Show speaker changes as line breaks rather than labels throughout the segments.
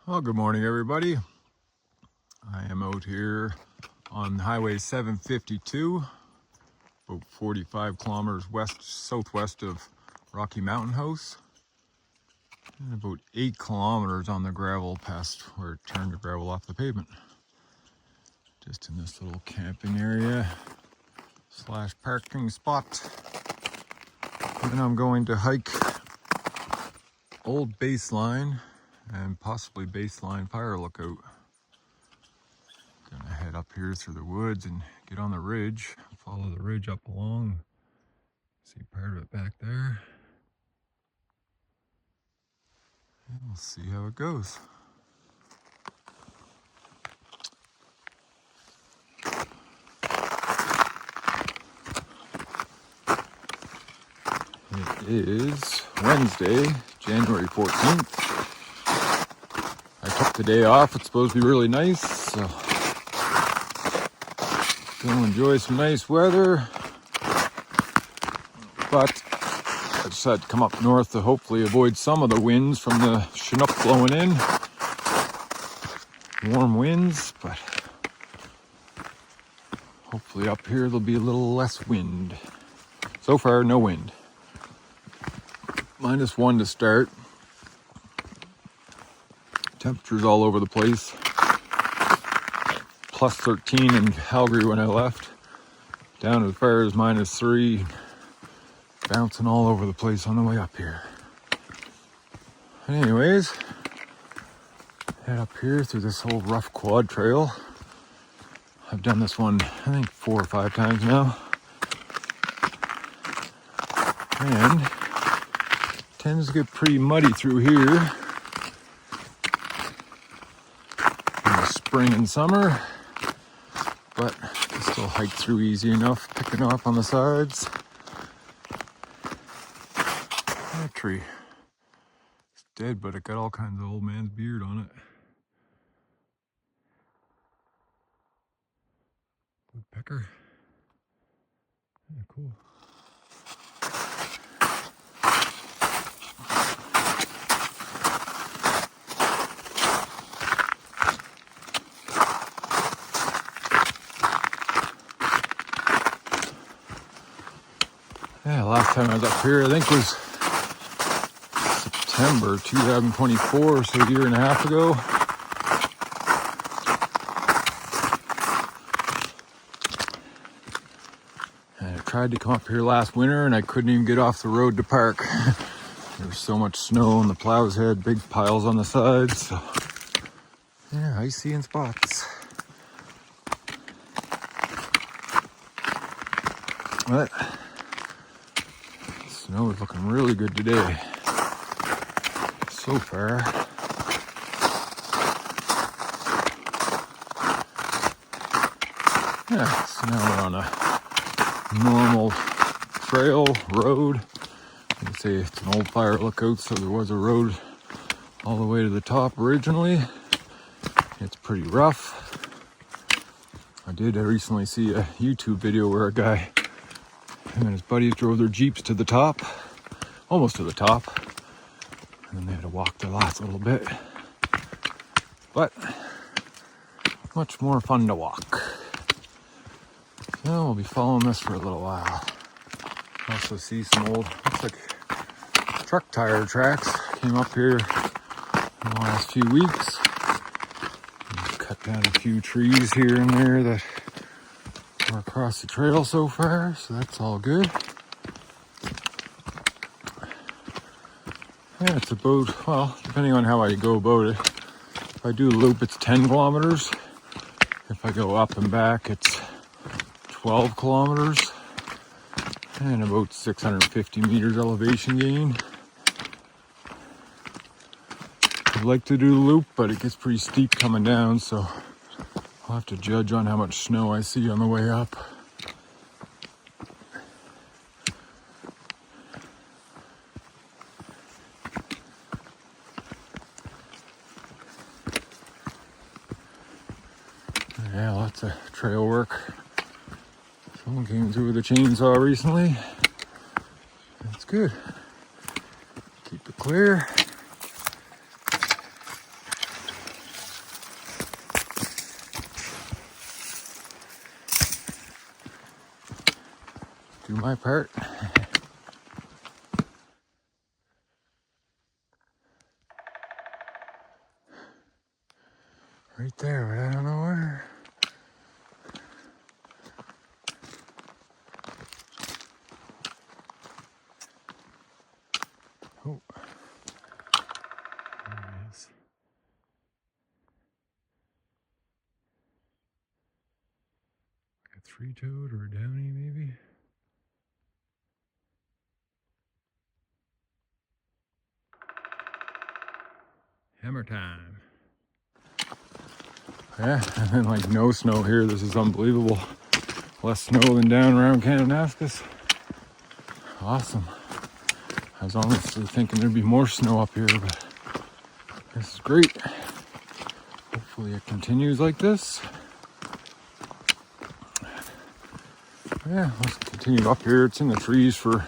Well, good morning, everybody. I am out here on Highway 752, about 45 kilometers southwest of Rocky Mountain House, and about 8 kilometers on the gravel past where it turned the gravel off the pavement. Just in this little camping area / parking spot. And I'm going to hike Old Baseline and possibly Baseline Fire Lookout. Gonna head up here through the woods and get on the ridge, follow the ridge up along. See part of it back there. And we'll see how it goes. It is Wednesday, January 14th. I took the day off. It's supposed to be really nice, so gonna enjoy some nice weather. But I just had to come up north to hopefully avoid some of the winds from the Chinook blowing in. Warm winds, but hopefully up here there'll be a little less wind. So far, no wind. -1 to start. Temperatures all over the place. +13 in Calgary when I left. Down as far as -3. Bouncing all over the place on the way up here. Anyways, head up here through this whole rough quad trail. I've done this one, I think 4 or 5 times now. And it tends to get pretty muddy through here in the spring and summer, but you can still hike through easy enough, picking off on the sides. That tree is dead, but it got all kinds of old man's beard on it. Woodpecker. Yeah, cool. Yeah, last time I was up here, I think was September 2024, so a year and a half ago. And I tried to come up here last winter and I couldn't even get off the road to park. There was so much snow and the plows had big piles on the sides. So yeah, icy in spots. But snow is looking really good today. So far. Yeah, so now we're on a normal trail, road. You can say it's an old fire lookout, so there was a road all the way to the top originally. It's pretty rough. I did recently see a YouTube video where a guy, him and his buddies drove their Jeeps to the top, almost to the top, and then they had to walk their last little bit. But much more fun to walk. So we'll be following this for a little while. Also see some old, looks like truck tire tracks. Came up here in the last few weeks. Cut down a few trees here and there that are across the trail so far, so that's all good. Yeah, it's about, well, depending on how I go about it. If I do a loop, it's 10 kilometers. If I go up and back, it's 12 kilometers. And about 650 meters elevation gain. I'd like to do the loop, but it gets pretty steep coming down, so I'll have to judge on how much snow I see on the way up. Yeah, lots of trail work. Someone came through with a chainsaw recently. That's good. Keep it clear. do my part. Right there, but I don't know where. Oh, there it is. Like a three-toed or a downy, maybe. Hammer time. Yeah, and then like no snow here. This is unbelievable. Less snow than down around Kananaskis. Awesome. I was honestly thinking there'd be more snow up here, but this is great. Hopefully it continues like this. Yeah, let's continue up here. It's in the trees for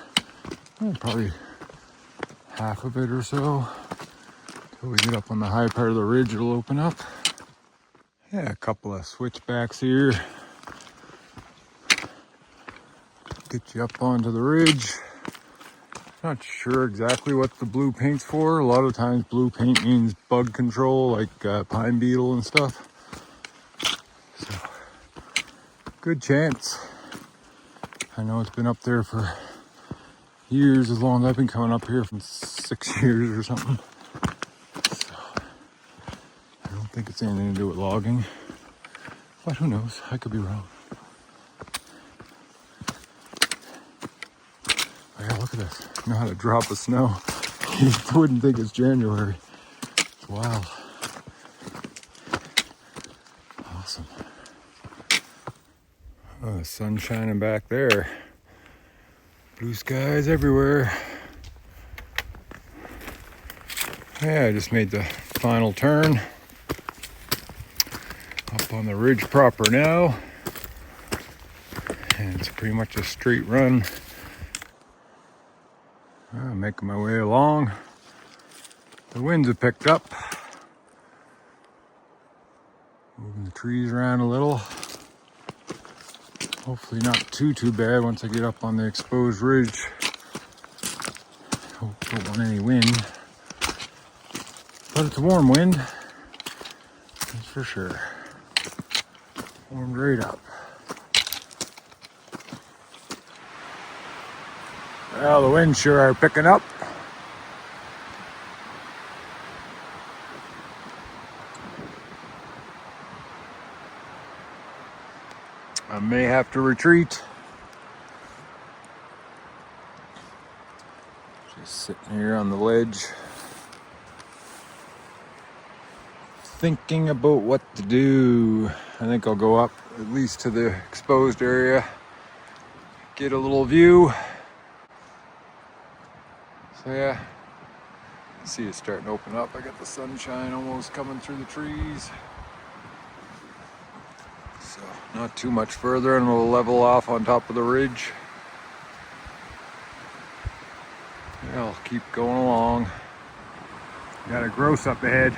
probably half of it or so. Till we get up on the high part of the ridge, it'll open up. Yeah, a couple of switchbacks here. Get you up onto the ridge. Not sure exactly what the blue paint's for. A lot of times blue paint means bug control, like pine beetle and stuff. So, good chance. I know it's been up there for years, as long as I've been coming up here, from 6 years or something. So, I don't think it's anything to do with logging. But who knows? I could be wrong. Oh yeah, look at this. I know how to drop the snow. You wouldn't think it's January. It's wild. Awesome. Oh, the sun's shining back there. Blue skies everywhere. Yeah, I just made the final turn. Up on the ridge proper now. And it's pretty much a straight run. I'm making my way along. The winds have picked up. Moving the trees around a little. Hopefully not too bad once I get up on the exposed ridge. Don't want any wind. But it's a warm wind. That's for sure. Warmed right up. Well, the winds sure are picking up. I may have to retreat. Just sitting here on the ledge, thinking about what to do. I think I'll go up at least to the exposed area, get a little view. So yeah, see it starting to open up. I got the sunshine almost coming through the trees. So not too much further and we'll level off on top of the ridge. Yeah, I'll keep going along. Got a grouse up ahead.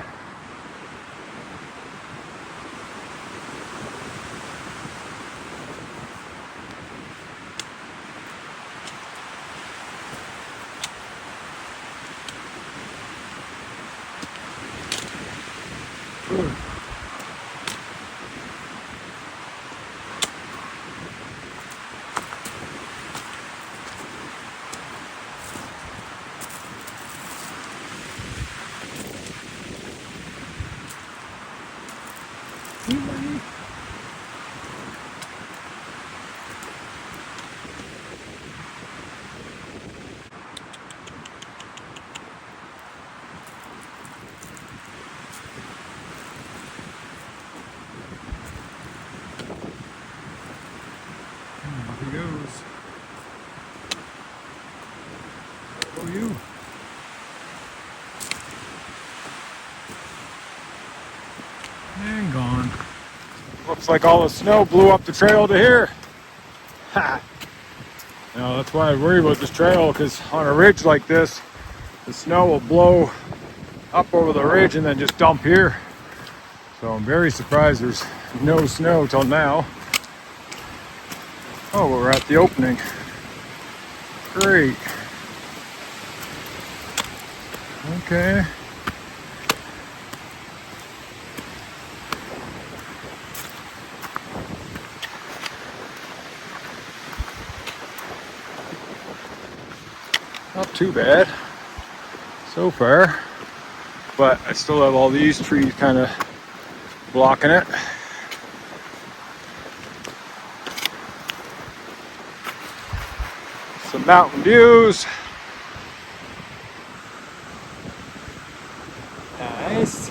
Off he goes. Oh, you. And gone. Looks like all the snow blew up the trail to here. Ha! Now that's why I worry about this trail, because on a ridge like this, the snow will blow up over the ridge and then just dump here. So I'm very surprised there's no snow till now. Oh, we're at the opening. Great. Okay. Not too bad so far, but I still have all these trees kind of blocking it. Some mountain views. Nice.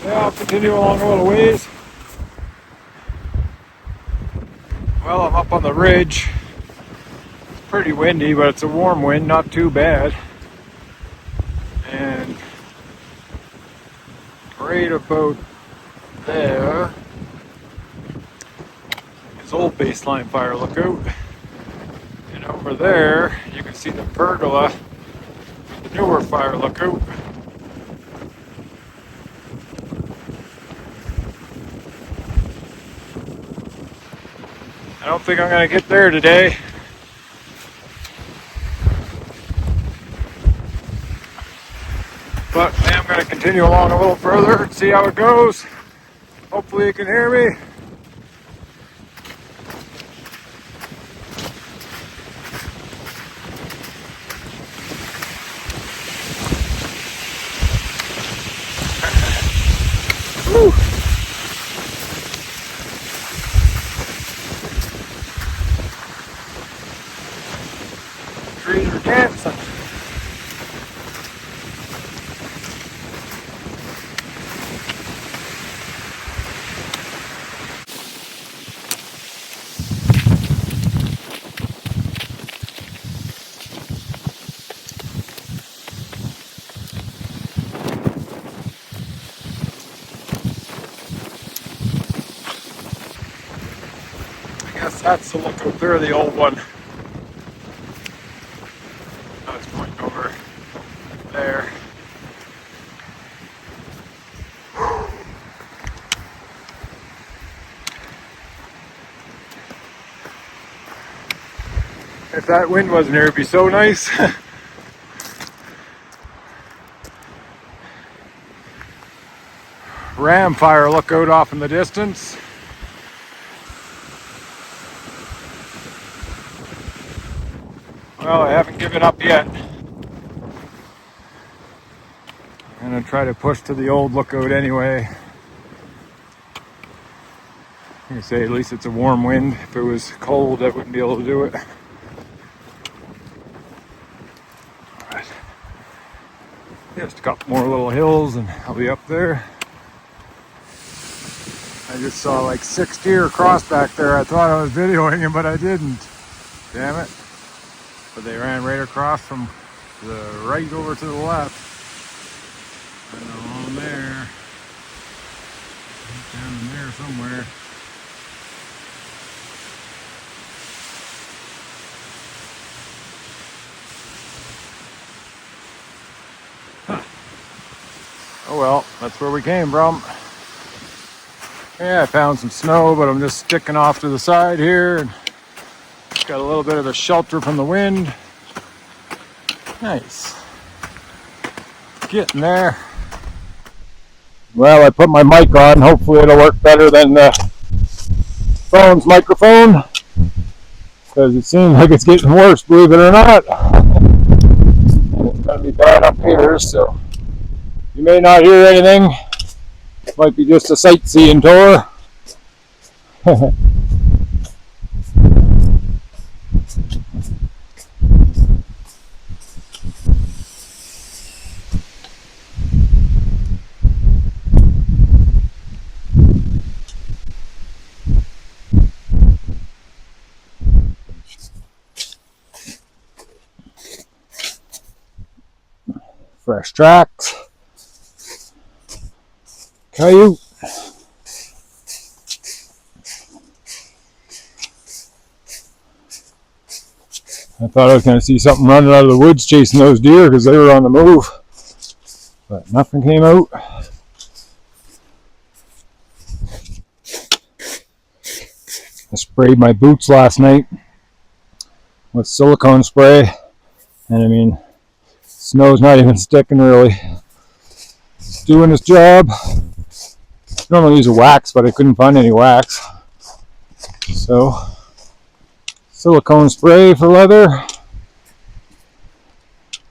Yeah, I'll continue along a little ways. Well, I'm up on the ridge. It's pretty windy, but it's a warm wind, not too bad. And right about there is Old Baseline Fire Lookout. And over there, you can see the pergola, the newer fire lookout. I don't think I'm going to get there today. But I am going to continue along a little further and see how it goes. Hopefully you can hear me. Woo. Trees are dancing. I guess that's the lookout there, the old one. I was pointing over there. If that wind wasn't here, it'd be so nice. Ram fire lookout off in the distance. Well, I haven't given up yet. I'm gonna try to push to the old lookout anyway. I say at least it's a warm wind. If it was cold, I wouldn't be able to do it. Alright. Just a couple more little hills and I'll be up there. I just saw like 6 deer cross back there. I thought I was videoing them, but I didn't. Damn it. But they ran right across from the right over to the left. And along there. Down in there somewhere. Oh well, that's where we came from. Yeah, I found some snow, but I'm just sticking off to the side here. And got a little bit of a shelter from the wind. Nice. Getting there. Well, I put my mic on. Hopefully it'll work better than the phone's microphone. Because it seems like it's getting worse, believe it or not. It's going to be bad up here, so you may not hear anything. It might be just a sightseeing tour. Fresh tracks. Coyote. I thought I was going to see something running out of the woods chasing those deer because they were on the move. But nothing came out. I sprayed my boots last night with silicone spray, and I mean, snow's not even sticking really. It's doing its job. Normally use a wax, but I couldn't find any wax. So, silicone spray for leather.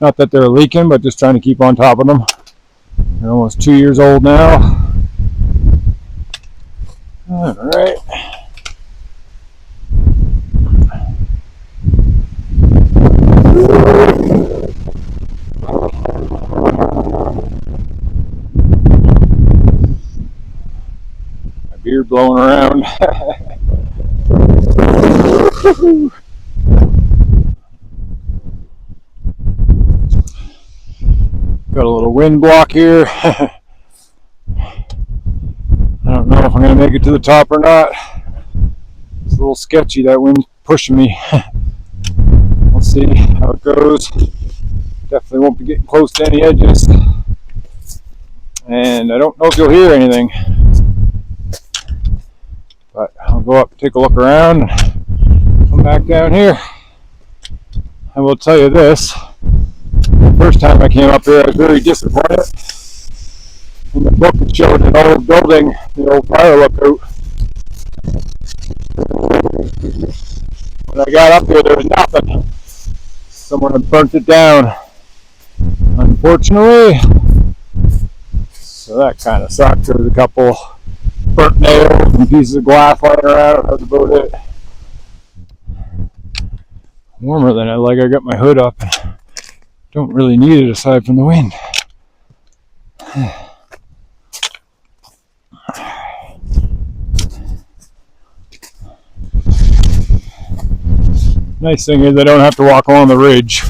Not that they're leaking, but just trying to keep on top of them. They're almost 2 years old now. All right. My beard blowing around. Got a little wind block here. I don't know if I'm going to make it to the top or not. It's a little sketchy, that wind's pushing me. We'll see how it goes. Definitely won't be getting close to any edges. And I don't know if you'll hear anything. But I'll go up, take a look around, and come back down here. I will tell you this. The first time I came up here, I was very disappointed. In the book, it showed an old building, the old fire lookout. When I got up here, there was nothing. Someone had burnt it down, unfortunately. So that kind of sucked. There was a couple burnt nails and pieces of glass lying around. That was about it. Warmer than I like. I got my hood up. Don't really need it aside from the wind. Nice thing is I don't have to walk along the ridge.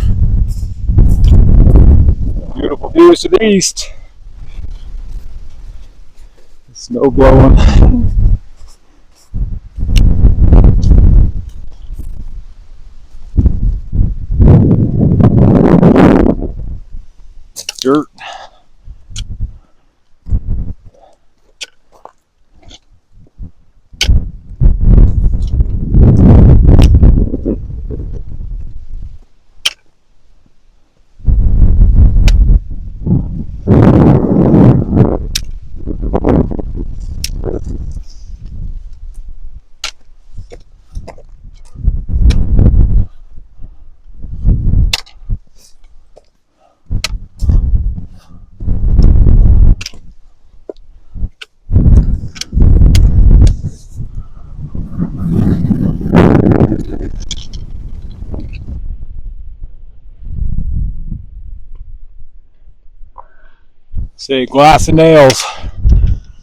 Beautiful views to the east. Snow blowing. Dirt. Say glass and nails.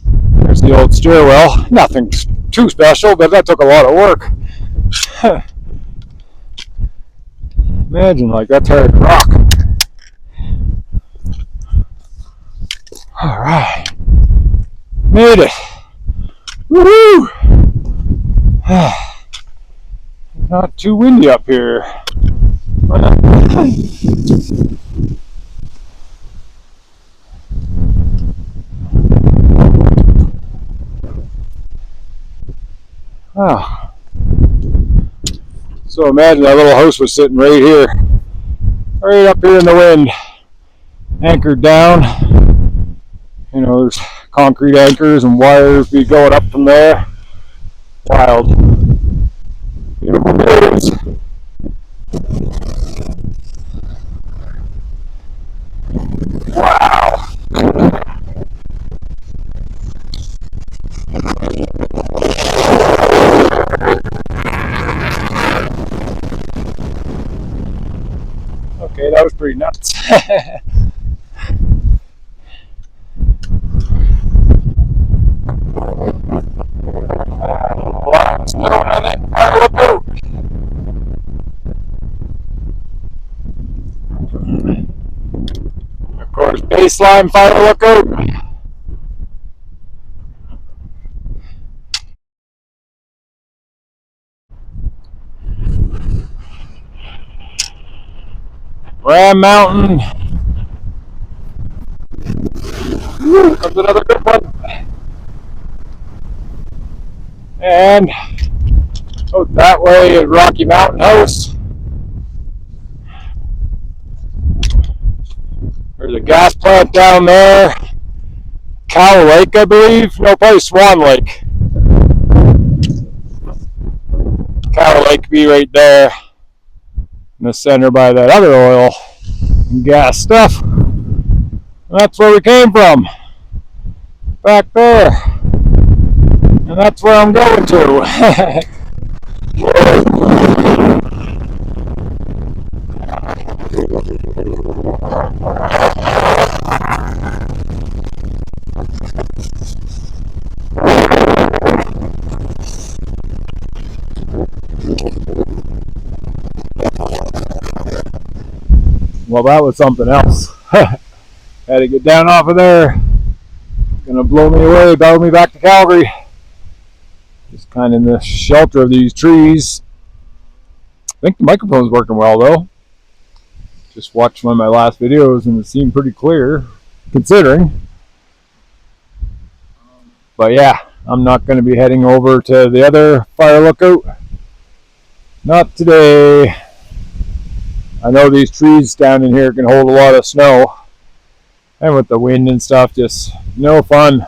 There's the old stairwell. Nothing too special, but that took a lot of work. Imagine, like, that's hard rock. Alright. Made it. Woohoo! Not too windy up here. Oh. So imagine that little house was sitting right here, right up here in the wind, anchored down. You know, there's concrete anchors and wires be going up from there. Wild. Beautiful views. Wow. Okay, that was pretty nuts. Of course, baseline fire lookout. Ram Mountain. Comes another good one. And out that way is Rocky Mountain House. a gas plant down there. Cow Lake, I believe. No, probably Swan Lake. Cow Lake be right there in the center by that other oil and gas stuff. That's where we came from. Back there. And that's where I'm going to. Well, that was something else. Had to get down off of there. Gonna blow me away, bow me back to Calgary. Just kind of in the shelter of these trees. I think the microphone's working well though. Just watched one of my last videos and it seemed pretty clear, considering. But yeah, I'm not going to be heading over to the other fire lookout. Not today. I know these trees down in here can hold a lot of snow. And with the wind and stuff, just no fun.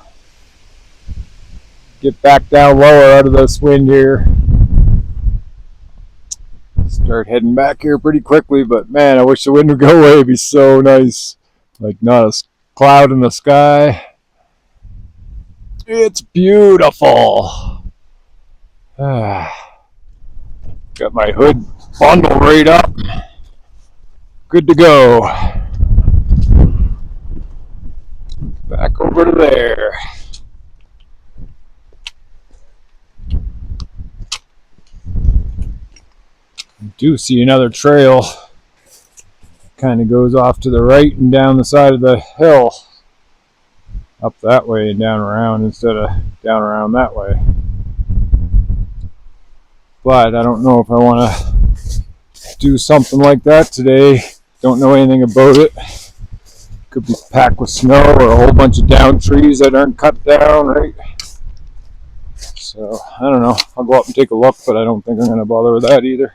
Get back down lower out of this wind here. Start heading back here pretty quickly, but man, I wish the wind would go away. It'd be so nice. Like not a cloud in the sky. It's beautiful. Got my hood bundle right up. Good to go. Back over to there. I do see another trail. Kind of goes off to the right and down the side of the hill. Up that way and down around instead of down around that way. But I don't know if I want to do something like that today. Don't know anything about it. Could be packed with snow or a whole bunch of down trees that aren't cut down, right? So, I don't know. I'll go up and take a look, but I don't think I'm going to bother with that either.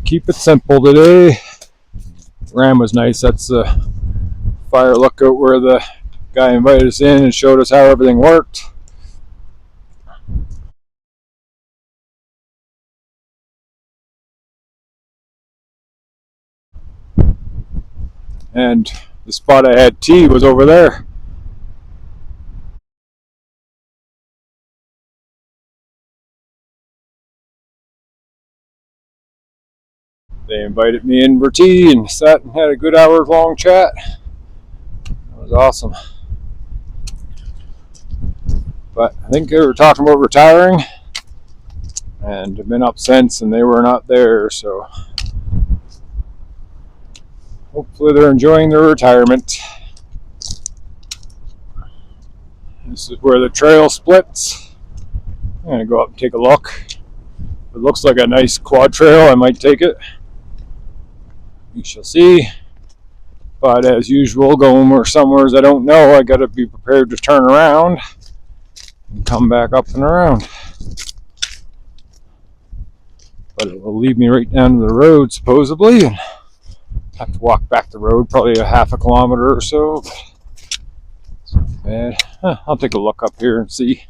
Keep it simple today. Ram was nice. That's the fire lookout where the guy invited us in and showed us how everything worked. And the spot I had tea was over there. They invited me in for tea and sat and had a good hour-long chat. That was awesome. But I think they were talking about retiring, and I've been up since, and they were not there, so hopefully they're enjoying their retirement. This is where the trail splits. I'm going to go up and take a look. If it looks like a nice quad trail, I might take it. We shall see. But as usual, going somewhere I don't know, I got to be prepared to turn around and come back up and around. But it will lead me right down to the road, supposedly, and have to walk back the road, probably a half a kilometer or so. It's not bad. I'll take a look up here and see.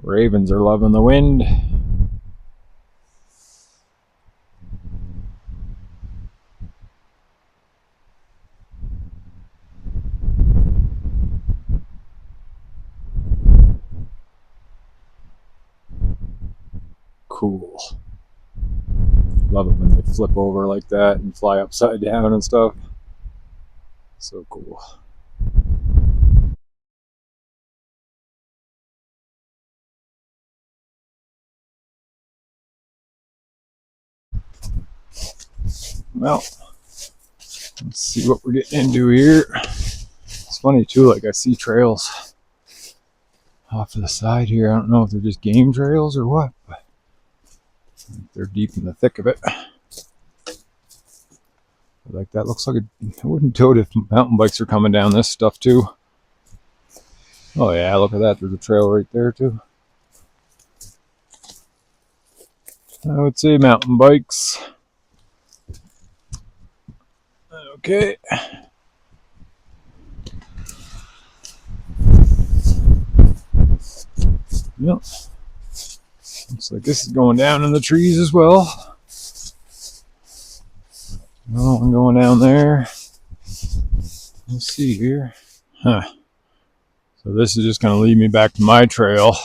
Ravens are loving the wind. Cool. Love it when they flip over like that and fly upside down and stuff. So cool. Well, let's see what we're getting into here. It's funny too, like I see trails off to the side here. I don't know if they're just game trails or what, but they're deep in the thick of it. Like that looks like I wouldn't doubt if mountain bikes are coming down this stuff too. Oh yeah, look at that. There's a trail right there too. I would say mountain bikes. Okay. Yep. Looks like this is going down in the trees as well. No one going down there. Let's see here. Huh. So this is just going to lead me back to my trail.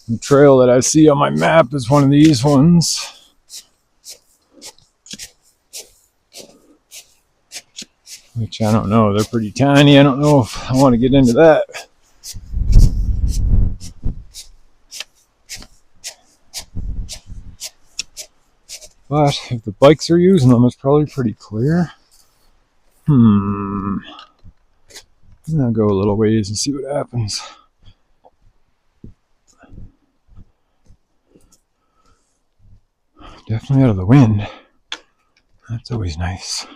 The trail that I see on my map is one of these ones. Which I don't know. They're pretty tiny. I don't know if I want to get into that. But if the bikes are using them, it's probably pretty clear. I'll go a little ways and see what happens. Definitely out of the wind. That's always nice.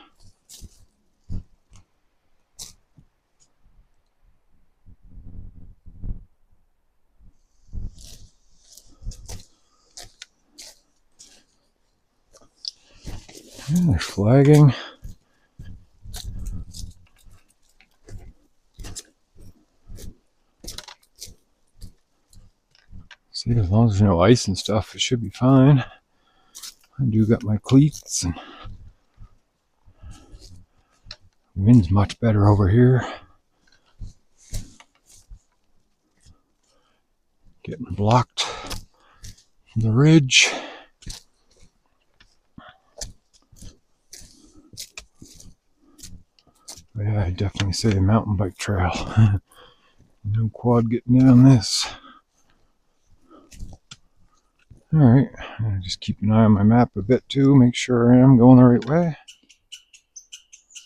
And they're flagging. See, as long as there's no ice and stuff, it should be fine. I do got my cleats. And wind's much better over here. Getting blocked from the ridge. But yeah, I definitely say a mountain bike trail. No quad getting down this. Alright, just keep an eye on my map a bit too, make sure I am going the right way.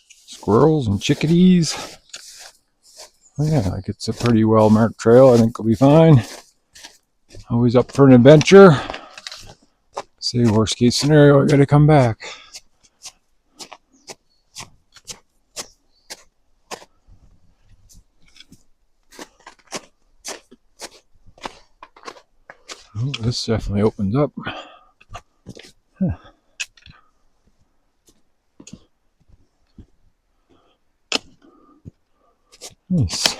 Squirrels and chickadees. Oh yeah, like it's a pretty well marked trail. I think it'll be fine. Always up for an adventure. Say worst case scenario, I gotta come back. Oh, this definitely opens up. Huh. Nice.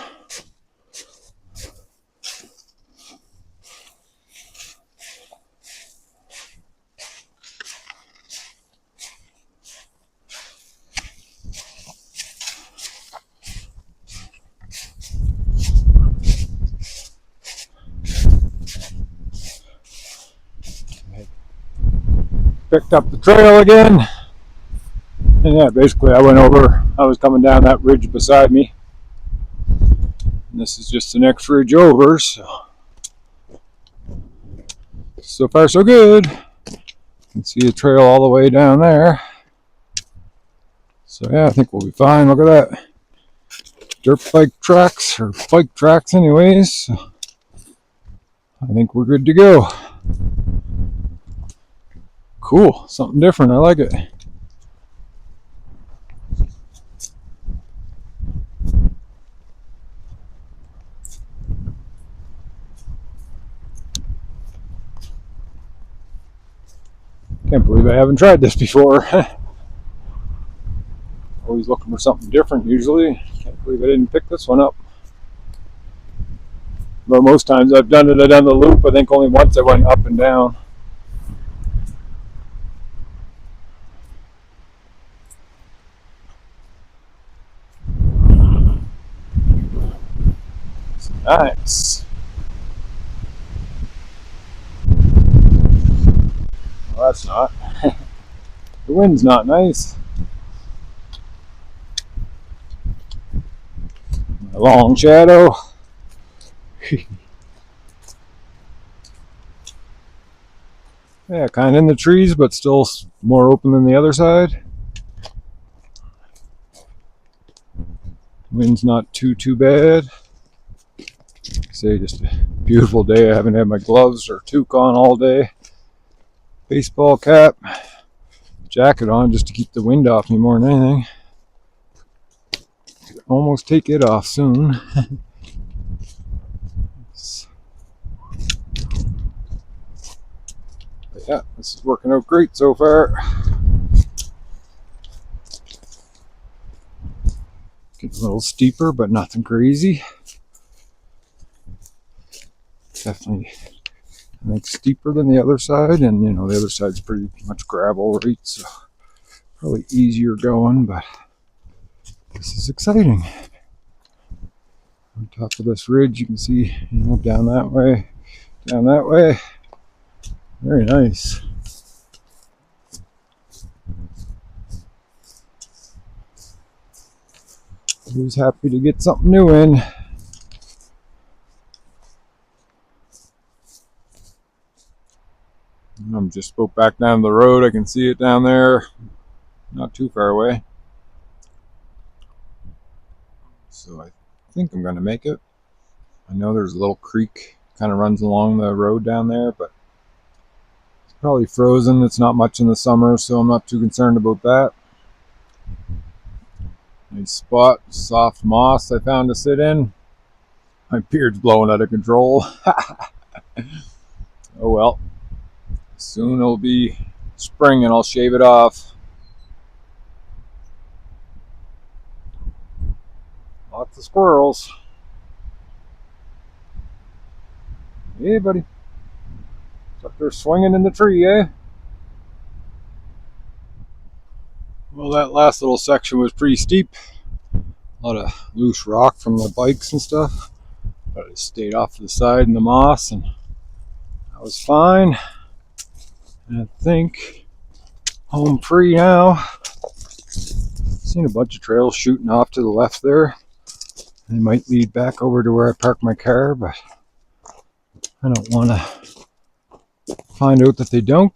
Picked up the trail again. And yeah, basically I was coming down that ridge beside me. And this is just the next ridge over, so far so good. You can see a trail all the way down there. So yeah, I think we'll be fine. Look at that. Dirt bike tracks, or bike tracks anyways. So I think we're good to go. Cool, something different, I like it. Can't believe I haven't tried this before. Always looking for something different usually. Can't believe I didn't pick this one up. But most times I've done the loop. I think only once I went up and down. Nice. Well, that's not. The wind's not nice. A long shadow. Yeah, kind of in the trees, but still more open than the other side. Wind's not too bad. Say just a beautiful day. I haven't had my gloves or toque on all day. Baseball cap, jacket on just to keep the wind off me more than anything. Almost take it off soon. But yeah, this is working out great so far. Getting a little steeper, but nothing crazy. Definitely, I think, steeper than the other side, and you know, the other side's pretty much gravel, right? So probably easier going, but this is exciting. On top of this ridge, you can see, you know, down that way, down that way. Very nice. Who's happy to get something new in? I'm just about back down the road. I can see it down there, not too far away. So I think I'm going to make it. I know there's a little creek kind of runs along the road down there, but it's probably frozen. It's not much in the summer, so I'm not too concerned about that. Nice spot, soft moss I found to sit in. My beard's blowing out of control. Oh well. Soon it'll be spring and I'll shave it off. Lots of squirrels. Hey, buddy. It's up there swinging in the tree, eh? Well, that last little section was pretty steep. A lot of loose rock from the bikes and stuff. But I stayed off to the side in the moss and that was fine. And I think home free now. Seen a bunch of trails shooting off to the left there. They might lead back over to where I parked my car, but I don't want to find out that they don't.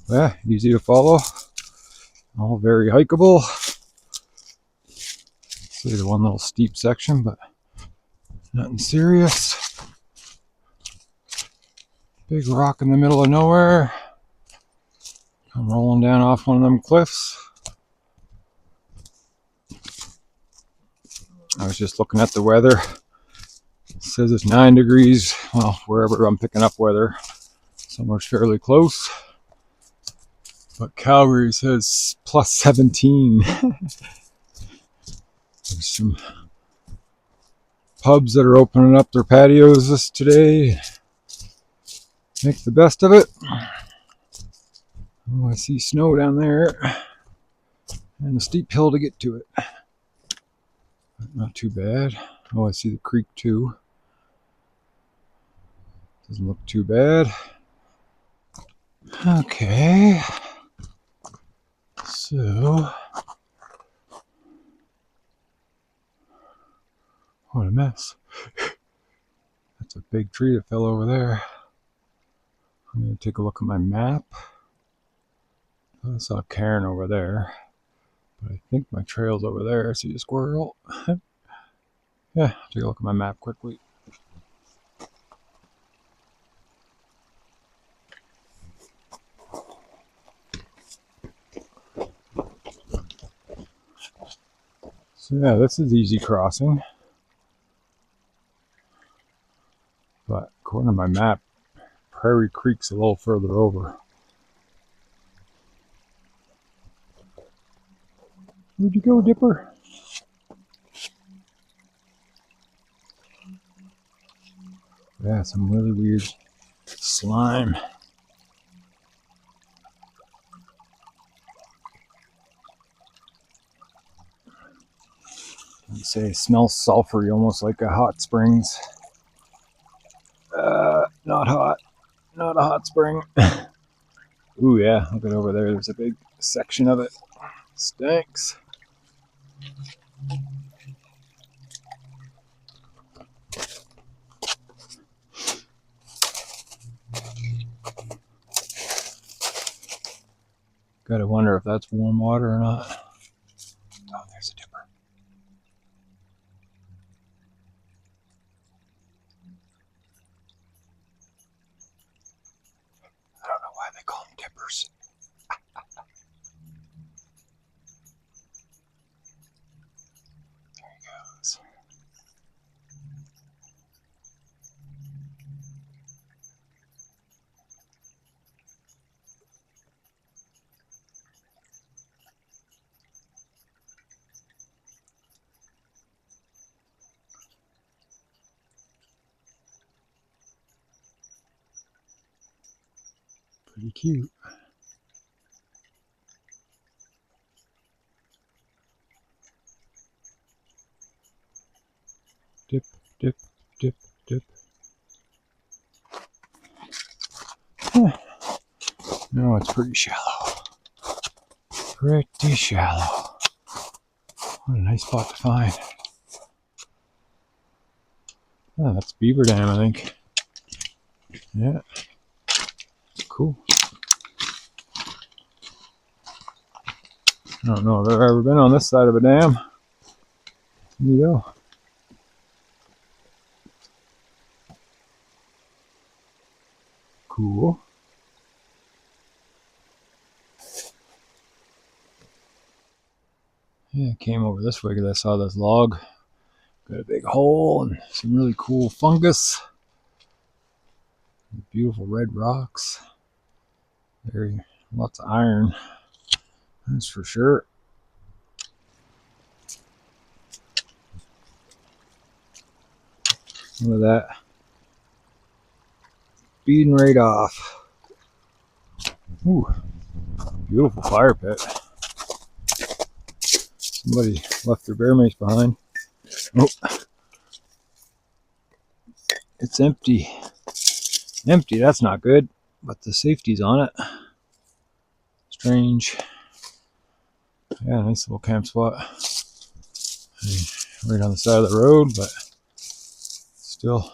Yeah, easy to follow. All very hikeable. See the one little steep section, but nothing serious. Big rock in the middle of nowhere. I'm rolling down off one of them cliffs. I was just looking at the weather. It says it's 9 degrees. Well, wherever I'm picking up weather, somewhere's fairly close. But Calgary says plus 17. There's some pubs that are opening up their patios today. Make the best of it. Oh, I see snow down there and a steep hill to get to it. But not too bad. Oh, I see the creek too. Doesn't look too bad. Okay. So, what a mess. That's a big tree that fell over there. I'm going to take a look at my map. I saw Karen over there. But I think my trail's over there. I see a squirrel. Yeah, take a look at my map quickly. So yeah, this is easy crossing. But according to my map, Prairie Creek's a little further over. Where'd you go, Dipper? Yeah, some really weird slime. I'd say it smells sulfury, almost like a hot springs. Not hot. Not a hot spring. Ooh, yeah, look at over there. There's a big section of it. Stinks. Gotta wonder if that's warm water or not. Oh, there's a dipper. I don't know why they call them dippers. There he goes. Pretty cute. Dip, dip, dip, dip. No, it's pretty shallow. Pretty shallow. What a nice spot to find. Oh, that's Beaver Dam, I think. Yeah. Cool. I don't know if I've ever been on this side of a dam. Here you go. Cool. Yeah, I came over this way because I saw this log. Got a big hole and some really cool fungus. Beautiful red rocks. Very lots of iron. That's for sure. Look at that. Beading right off. Ooh, beautiful fire pit. Somebody left their bear mace behind. Oh, it's empty. Empty, that's not good. But the safety's on it. Strange. Yeah, nice little camp spot. Right on the side of the road, but still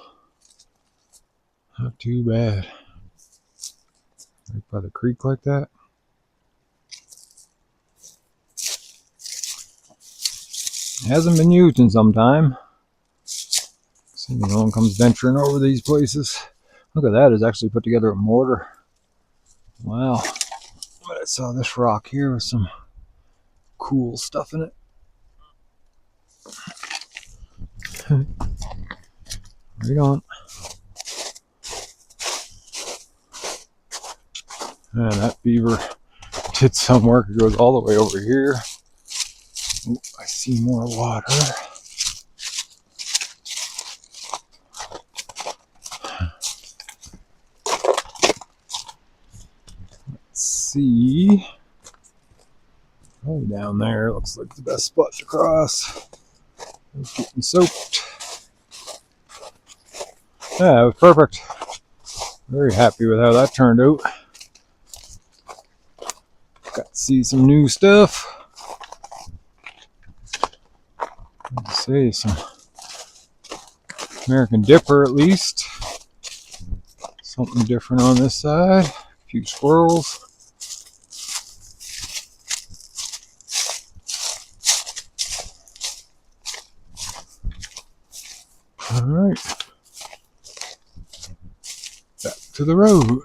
not too bad. Right by the creek like that. It hasn't been used in some time. See, no one comes venturing over these places. Look at that, it's actually put together a mortar. Wow. But I saw this rock here with some cool stuff in it. Right on. And that beaver did some work. It goes all the way over here. Ooh, I see more water. Let's see. Probably down there looks like the best spot to cross. It's getting soaked. Yeah, it was perfect. Very happy with how that turned out. Got to see some new stuff. Let's see, some American Dipper at least. Something different on this side. A few squirrels. All right. Back to the road.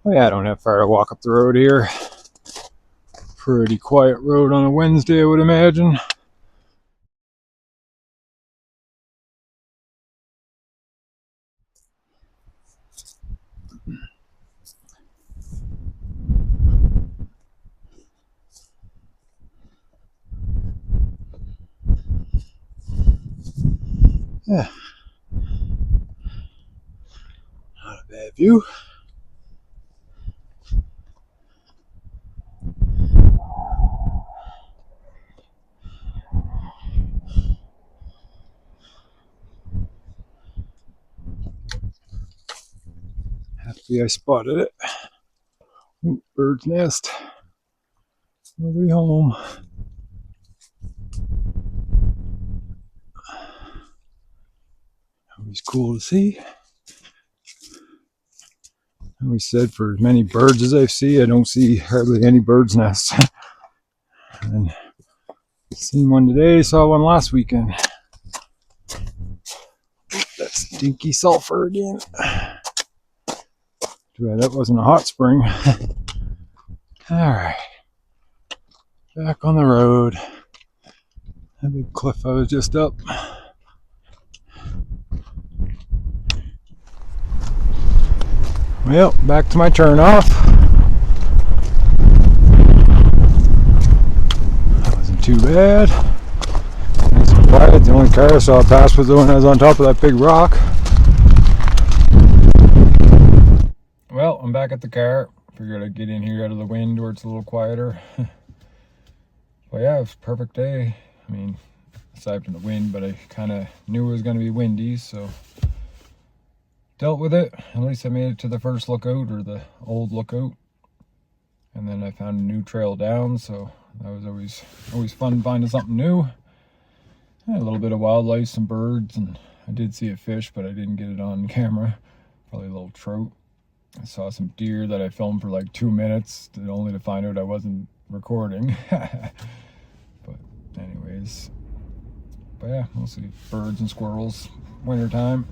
Oh yeah, I don't have far to walk up the road here. Pretty quiet road on a Wednesday, I would imagine. Yeah. Not a bad view. Happy I spotted it. Ooh, bird's nest. Nobody home. Always cool to see. I always said for as many birds as I see, I don't see hardly any bird's nests. And seen one today, saw one last weekend. That stinky sulfur again. Too bad that wasn't a hot spring. Alright. Back on the road. That big cliff I was just up. Well, back to my turn off. That wasn't too bad. Nice and quiet. The only car I saw pass was the one that was on top of that big rock. I'm back at the car. Figured I'd get in here out of the wind where it's a little quieter. But yeah, it was a perfect day. I mean, aside from the wind, but I kind of knew it was going to be windy, so dealt with it. At least I made it to the first lookout, or the old lookout. And then I found a new trail down, so that was always fun finding something new. And a little bit of wildlife, some birds, and I did see a fish, but I didn't get it on camera. Probably a little trout. I saw some deer that I filmed for like 2 minutes, only to find out I wasn't recording. But anyways, but yeah, mostly birds and squirrels, winter time.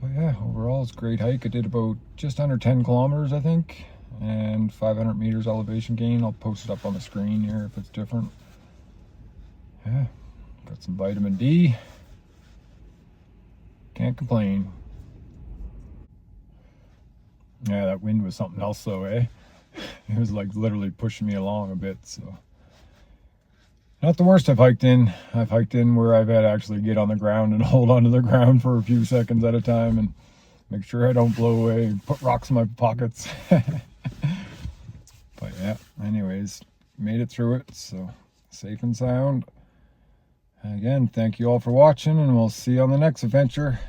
But yeah, overall it's a great hike. I did about just under 10 kilometers, I think, and 500 meters elevation gain. I'll post it up on the screen here if it's different. Yeah, got some vitamin D. Can't complain. Yeah, that wind was something else though, eh? It was like literally pushing me along a bit, so. Not the worst I've hiked in. I've hiked in where I've had to actually get on the ground and hold onto the ground for a few seconds at a time and make sure I don't blow away and put rocks in my pockets. But yeah, anyways, made it through it, so safe and sound. Again, thank you all for watching, and we'll see you on the next adventure.